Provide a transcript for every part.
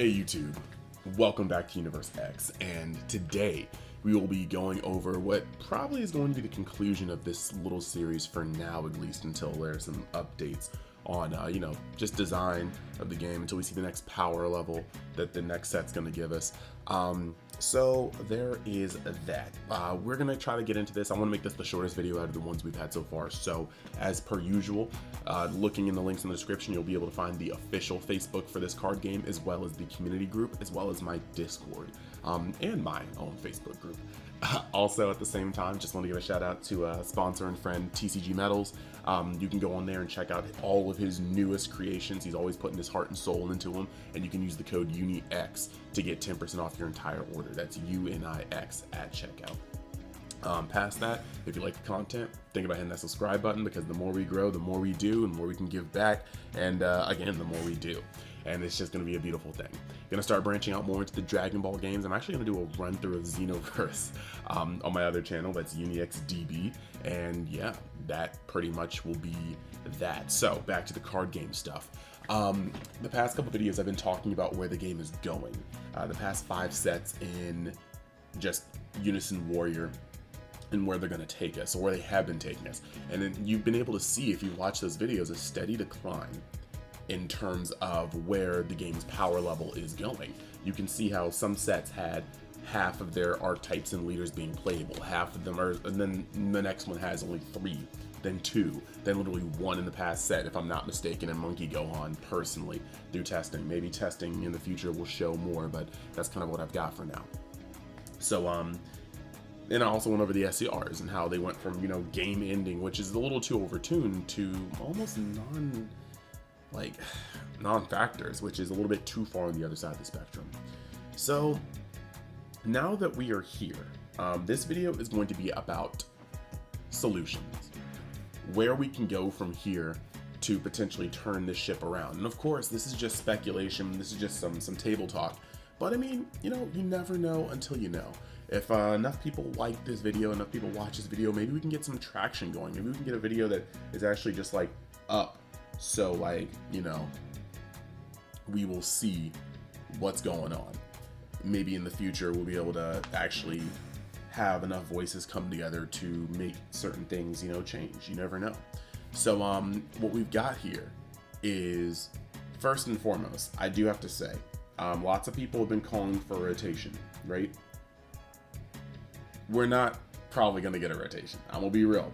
Hey YouTube, welcome back to Universe X, and today we will be going over what probably is going to be the conclusion of this little series for now, at least until there's some updates on, just design of the game, until we see the next power level that the next set's going to give us. So there is that. We're going to try to get into this. I want to make this the shortest video out of the ones we've had so far. So as per usual, looking in the links in the description, you'll be able to find the official Facebook for this card game, as well as the community group, as well as my Discord, and my own Facebook group. Also, at the same time, just want to give a shout out to sponsor and friend TCGMetalZ. You can go on there and check out all of his newest creations. He's always putting his heart and soul into them, and you can use the code UNIX to get 10% off your entire order. That's UNIX at checkout. Past that, if you like the content, think about hitting that subscribe button, because the more we grow, the more we do, and the more we can give back, and again, the more we do. And it's just going to be a beautiful thing. Going to start branching out more into the Dragon Ball games. I'm actually going to do a run through of Xenoverse on my other channel. That's UNIXDB. And yeah, that pretty much will be that. So back to the card game stuff. The past couple videos I've been talking about where the game is going. The past 5 sets in just Unison Warrior, and where they're going to take us, or where they have been taking us. And then you've been able to see, if you watch those videos, a steady decline in terms of where the game's power level is going. You can see how some sets had half of their archetypes and leaders being playable, half of them are, and then the next one has only 3, then 2, then literally 1 in the past set, if I'm not mistaken, and Monkey Gohan personally through testing. Maybe testing in the future will show more, but that's kind of what I've got for now. So, and I also went over the SCRs and how they went from, game ending, which is a little too overtuned, to almost non-factors, which is a little bit too far on the other side of the spectrum. So now that we are here, this video is going to be about solutions, where we can go from here to potentially turn this ship around. And of course, this is just speculation, this is just some table talk, but I mean, you never know until you know. If enough people like this video, enough people watch this video, maybe we can get some traction going. Maybe we can get a video that is actually just up. So we will see what's going on. Maybe in the future we'll be able to actually have enough voices come together to make certain things, change. You never know. So what we've got here is, first and foremost, I do have to say, lots of people have been calling for a rotation, right? We're not probably gonna get a rotation. I'm gonna be real.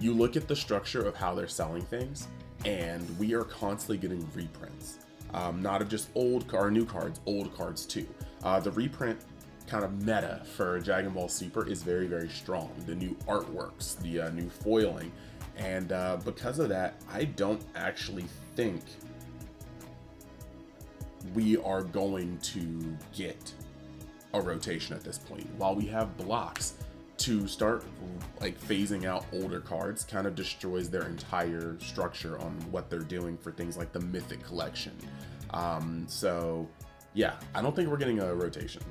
You look at the structure of how they're selling things, and we are constantly getting reprints. Not of just old or new cards, old cards too. The reprint kind of meta for Dragon Ball Super is very, very strong. The new artworks, the new foiling, and because of that, I don't actually think we are going to get a rotation at this point. While we have blocks, to start phasing out older cards kind of destroys their entire structure on what they're doing for things like the Mythic Collection. So yeah, I don't think we're getting a rotation.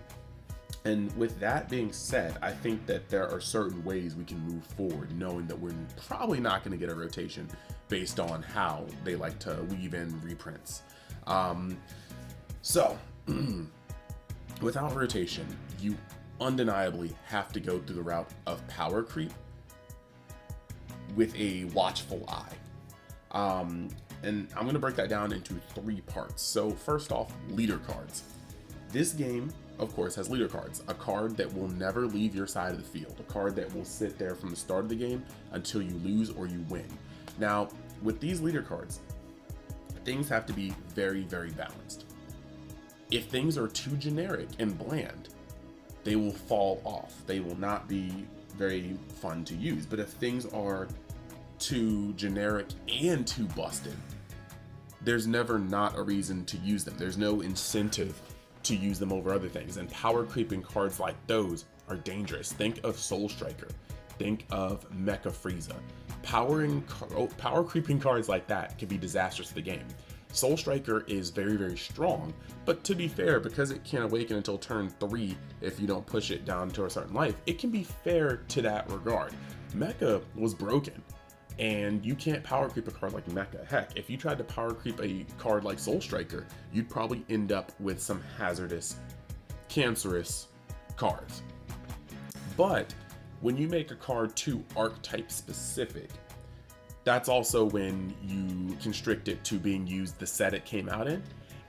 And with that being said, I think that there are certain ways we can move forward, knowing that we're probably not going to get a rotation based on how they like to weave in reprints. So without rotation, you undeniably have to go through the route of power creep with a watchful eye. And I'm going to break that down into 3 parts. So first off, leader cards. This game, of course, has leader cards. A card that will never leave your side of the field. A card that will sit there from the start of the game until you lose or you win. Now, with these leader cards, things have to be very, very balanced. If things are too generic and bland, they will fall off. They will not be very fun to use. But if things are too generic and too busted, there's never not a reason to use them. There's no incentive to use them over other things. And power creeping cards like those are dangerous. Think of Soul Striker. Think of Mecha Frieza. Power creeping cards like that can be disastrous to the game. Soul Striker is very, very strong, but to be fair, because it can't awaken until turn 3 if you don't push it down to a certain life, it can be fair to that regard. Mecha was broken. And you can't power creep a card like Mecha. Heck, if you tried to power creep a card like Soul Striker, you'd probably end up with some hazardous, cancerous cards. But when you make a card too archetype specific, that's also when you constrict it to being used the set it came out in,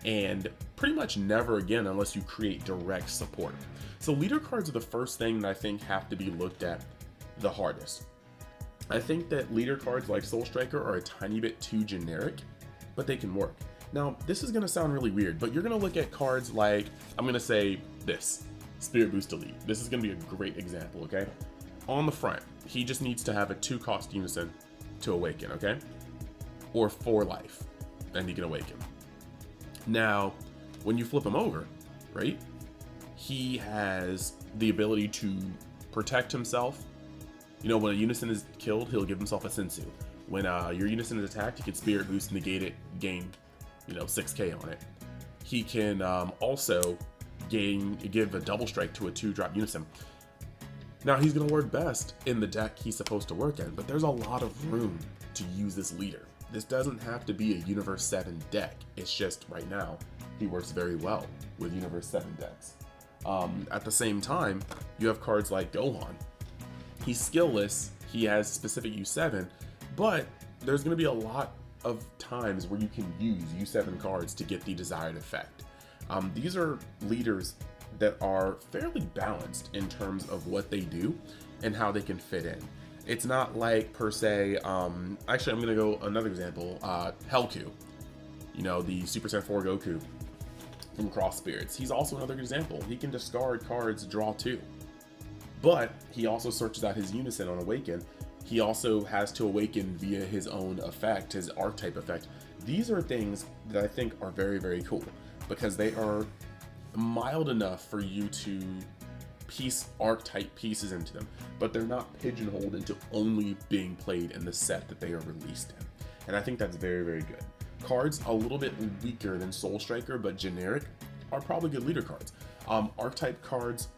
and pretty much never again unless you create direct support. So leader cards are the first thing that I think have to be looked at the hardest. I think that leader cards like Soul Striker are a tiny bit too generic, but they can work. Now, this is going to sound really weird, but you're going to look at cards like, I'm going to say this, Spirit Boost Elite. This is going to be a great example, okay? On the front, he just needs to have a 2-cost unison to awaken, okay? Or 4 life, and he can awaken. Now, when you flip him over, right, he has the ability to protect himself. You know, when a unison is killed, he'll give himself a Sensu. When your unison is attacked, he can Spirit Boost, negate it, gain, 6k on it. He can also give a double strike to a 2-drop unison. Now, he's going to work best in the deck he's supposed to work in, but there's a lot of room to use this leader. This doesn't have to be a Universe 7 deck. It's just, right now, he works very well with Universe 7 decks. At the same time, you have cards like Gohan. He's skillless, he has specific U7, but there's going to be a lot of times where you can use U7 cards to get the desired effect. These are leaders that are fairly balanced in terms of what they do and how they can fit in. It's not like, per se, actually I'm going to go another example, Helku, the Super Saiyan 4 Goku from Cross Spirits. He's also another example. He can discard cards, draw 2. But he also searches out his unison on Awaken. He also has to awaken via his own effect, his Archetype effect. These are things that I think are very, very cool because they are mild enough for you to piece Archetype pieces into them, but they're not pigeonholed into only being played in the set that they are released in. And I think that's very, very good. Cards a little bit weaker than Soul Striker, but generic, are probably good leader cards. Archetype cards,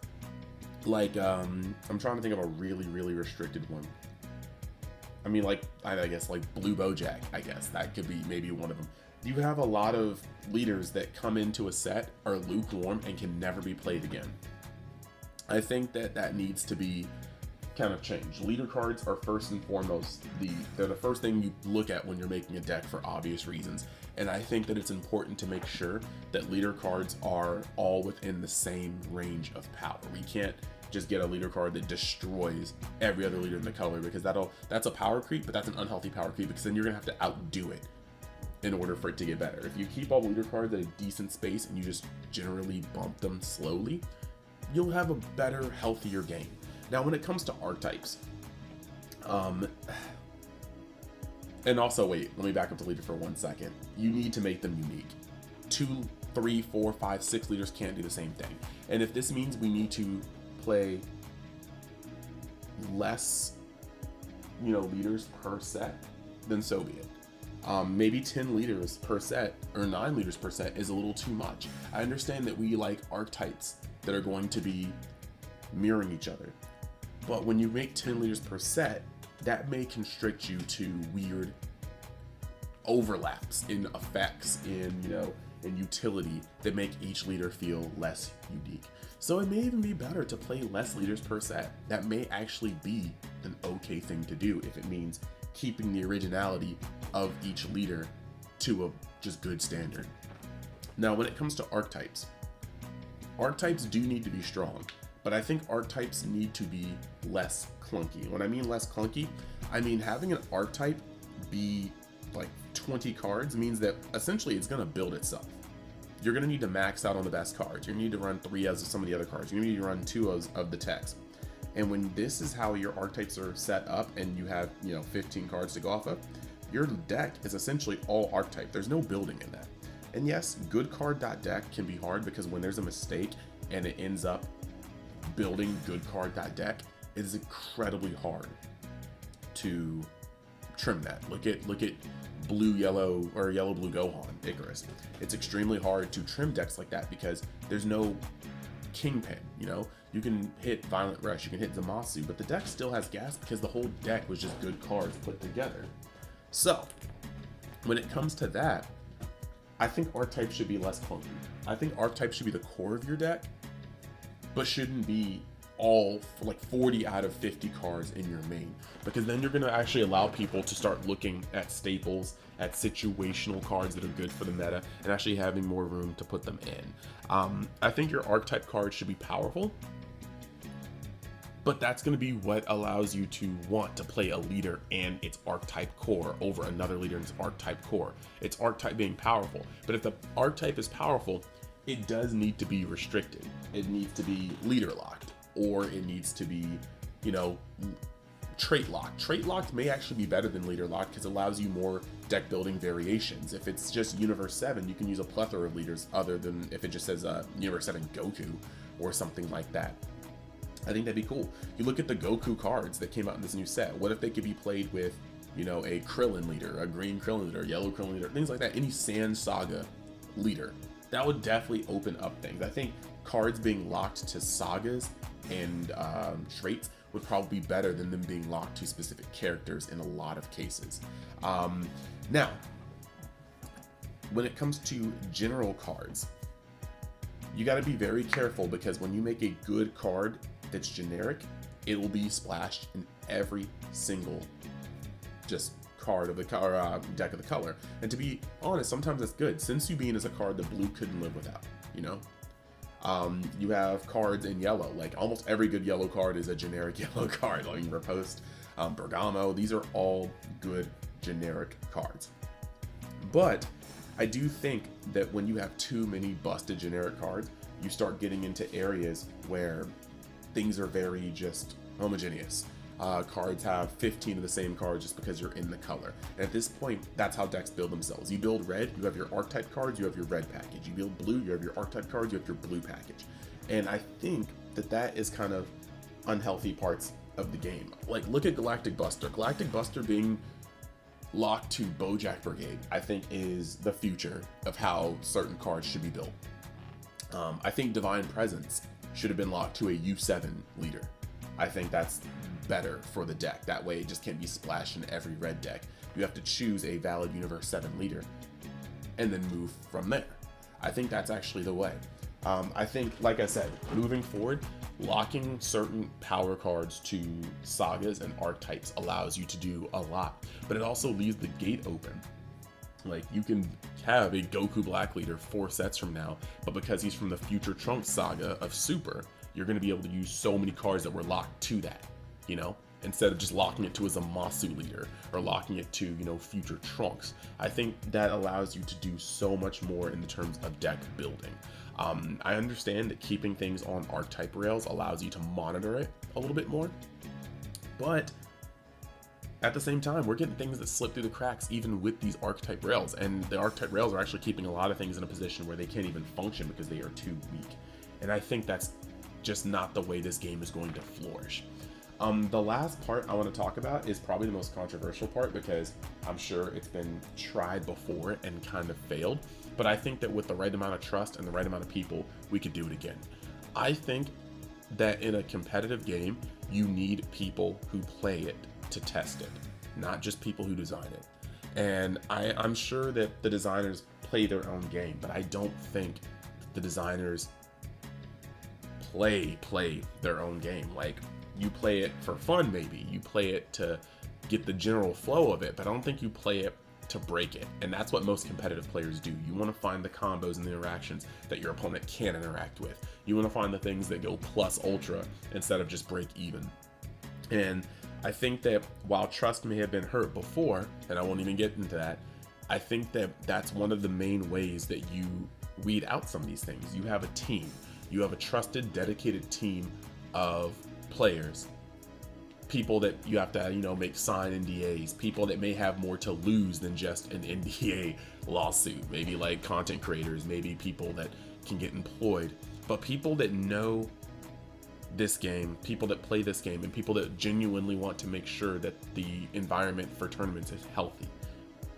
like, I'm trying to think of a really, really restricted one. I mean, like, I guess, like Blue Bojack, I guess. That could be maybe one of them. You have a lot of leaders that come into a set, are lukewarm, and can never be played again. I think that needs to be kind of changed. Leader cards are first and foremost, they're the first thing you look at when you're making a deck for obvious reasons. And I think that it's important to make sure that leader cards are all within the same range of power. We can't just get a leader card that destroys every other leader in the color, because that's a power creep, but that's an unhealthy power creep, because then you're gonna have to outdo it in order for it to get better. If you keep all leader cards at a decent space and you just generally bump them slowly, you'll have a better, healthier game. Now, when it comes to archetypes, and also, wait, let me back up to leader for 1 second. You need to make them unique. 2, 3, 4, 5, 6 leaders can't do the same thing. And if this means we need to play less, leaders per set, then so be it. Maybe 10 leaders per set or 9 leaders per set is a little too much. I understand that we like archetypes that are going to be mirroring each other, but when you make 10 leaders per set, that may constrict you to weird overlaps in effects, in utility that make each leader feel less unique. So it may even be better to play less leaders per set. That may actually be an okay thing to do if it means keeping the originality of each leader to a just good standard. Now, when it comes to archetypes do need to be strong, but I think archetypes need to be less clunky. When I mean less clunky, I mean having an archetype be like 20 cards means that essentially it's going to build itself. You're going to need to max out on the best cards. You're going to need to run 3 as of some of the other cards. You're going to need to run 2 of the text. And when this is how your archetypes are set up and you have, 15 cards to go off of, your deck is essentially all archetype. There's no building in that. And yes, good card.deck can be hard because when there's a mistake and it ends up building good card.deck, it is incredibly hard to trim that. Look at blue yellow or yellow blue Gohan Icarus. It's extremely hard to trim decks like that because there's no kingpin. You can hit Violent Rush, you can hit Zamasu, but the deck still has gas because the whole deck was just good cards put together. So, when it comes to that, I think Archetype should be less clunky. I think Archetype should be the core of your deck, but shouldn't be all like 40 out of 50 cards in your main, because then you're going to actually allow people to start looking at staples, at situational cards that are good for the meta, and actually having more room to put them in. I think your Archetype cards should be powerful, but that's going to be what allows you to want to play a leader and its Archetype core over another leader and its Archetype core. It's Archetype being powerful, but if the Archetype is powerful, it does need to be restricted. It needs to be leader locked, or it needs to be, you know, trait locked. Trait locked may actually be better than leader locked because it allows you more deck building variations. If it's just Universe 7, you can use a plethora of leaders other than if it just says Universe 7 Goku or something like that. I think that'd be cool. You look at the Goku cards that came out in this new set. What if they could be played with, you know, a Krillin leader, a green Krillin leader, yellow Krillin leader, things like that. Any Sand Saga leader. That would definitely open up things. I think cards being locked to sagas and traits would probably be better than them being locked to specific characters in a lot of cases. Now, when it comes to general cards, you got to be very careful, because when you make a good card that's generic, it will be splashed in every single just card of the deck of the color. And to be honest, sometimes that's good. Sensu Bean is a card that blue couldn't live without, you know? You have cards in yellow, like almost every good yellow card is a generic yellow card, like Riposte, Bergamo. These are all good generic cards. But I do think that when you have too many busted generic cards, you start getting into areas where things are very just homogeneous. Cards have 15 of the same cards just because you're in the color. And at this point, that's how decks build themselves. You build red, you have your Archetype cards, you have your red package. You build blue, you have your Archetype cards, you have your blue package. And I think that that is kind of unhealthy parts of the game. Like, look at Galactic Buster. Galactic Buster being locked to Bojack Brigade, I think, is the future of how certain cards should be built. I think Divine Presence should have been locked to a U7 leader. I think that's better for the deck. That way it just can't be splashed in every red deck. You have to choose a valid Universe 7 leader and then move from there. I think that's actually the way. I think, like I said, moving forward, locking certain power cards to sagas and archetypes allows you to do a lot, but it also leaves the gate open. Like, you can have a Goku Black leader 4 sets from now, but because he's from the Future Trunks saga of Super, you're going to be able to use so many cards that were locked to that, you know, instead of just locking it to a Zamasu leader or locking it to, you know, Future Trunks. I think that allows you to do so much more in the terms of deck building. I understand that keeping things on archetype rails allows you to monitor it a little bit more, but at the same time, we're getting things that slip through the cracks even with these archetype rails, and the archetype rails are actually keeping a lot of things in a position where they can't even function because they are too weak. And I think that's just not the way this game is going to flourish. The last part I want to talk about is probably the most controversial part, because I'm sure it's been tried before and kind of failed, but I think that with the right amount of trust and the right amount of people, we could do it again. I think that in a competitive game, you need people who play it to test it, not just people who design it. And I'm sure that the designers play their own game, but I don't think the designers play their own game. Like, you play it for fun, maybe. You play it to get the general flow of it, but I don't think you play it to break it. And that's what most competitive players do. You want to find the combos and the interactions that your opponent can interact with. You want to find the things that go plus ultra instead of just break even. And I think that while trust may have been hurt before, and I won't even get into that, I think that that's one of the main ways that you weed out some of these things. You have a team. You have a trusted, dedicated team of players, people that you have to, you know, make sign NDAs, people that may have more to lose than just an NDA lawsuit, maybe like content creators, maybe people that can get employed, but people that know this game, people that play this game, and people that genuinely want to make sure that the environment for tournaments is healthy,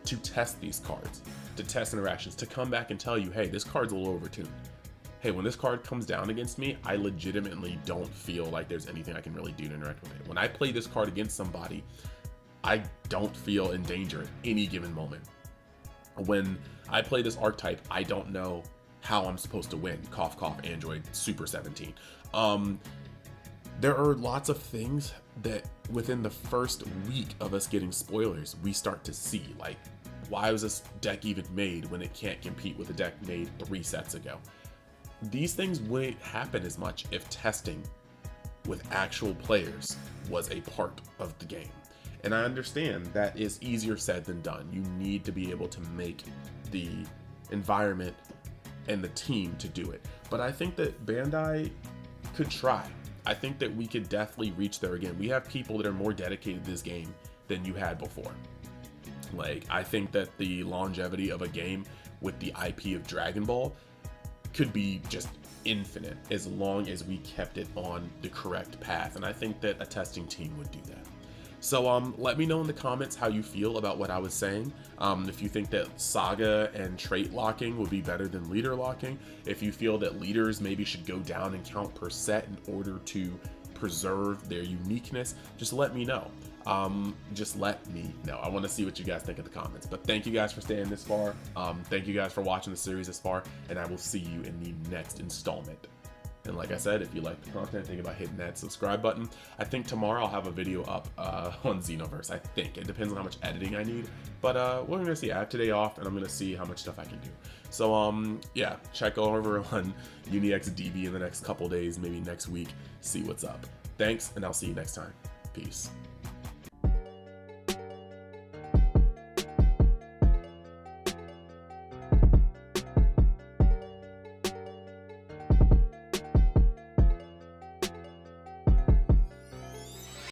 to test these cards, to test interactions, to come back and tell you, hey, this card's a little overtuned. hey, when this card comes down against me, I legitimately don't feel like there's anything I can really do to interact with it. When I play this card against somebody, I don't feel in danger at any given moment. When I play this archetype, I don't know how I'm supposed to win. Cough, cough, Android Super 17. There are lots of things that within the first week of us getting spoilers, we start to see. Like, why was this deck even made when it can't compete with a deck made 3 sets ago? These things wouldn't happen as much if testing with actual players was a part of the game. And I understand that is easier said than done. You need to be able to make the environment and the team to do it. But I think that Bandai could try. I think that we could definitely reach there again. We have people that are more dedicated to this game than you had before. Like, I think that the longevity of a game with the IP of Dragon Ball could be just infinite as long as we kept it on the correct path. And I think that a testing team would do that. So let me know in the comments how you feel about what I was saying. If you think that saga and trait locking would be better than leader locking. If you feel that leaders maybe should go down in count per set in order to preserve their uniqueness, just let me know. Just let me know. I want to see what you guys think in the comments. But thank you guys for staying this far. Thank you guys for watching the series this far, and I will see you in the next installment. And like I said, if you like the content, think about hitting that subscribe button. I think tomorrow I'll have a video up on Xenoverse. I think it depends on how much editing I need, but we're gonna see. I have today off, and I'm gonna see how much stuff I can do. So yeah, check over on UniXDB in the next couple days, maybe next week. See what's up. Thanks, and I'll see you next time. Peace.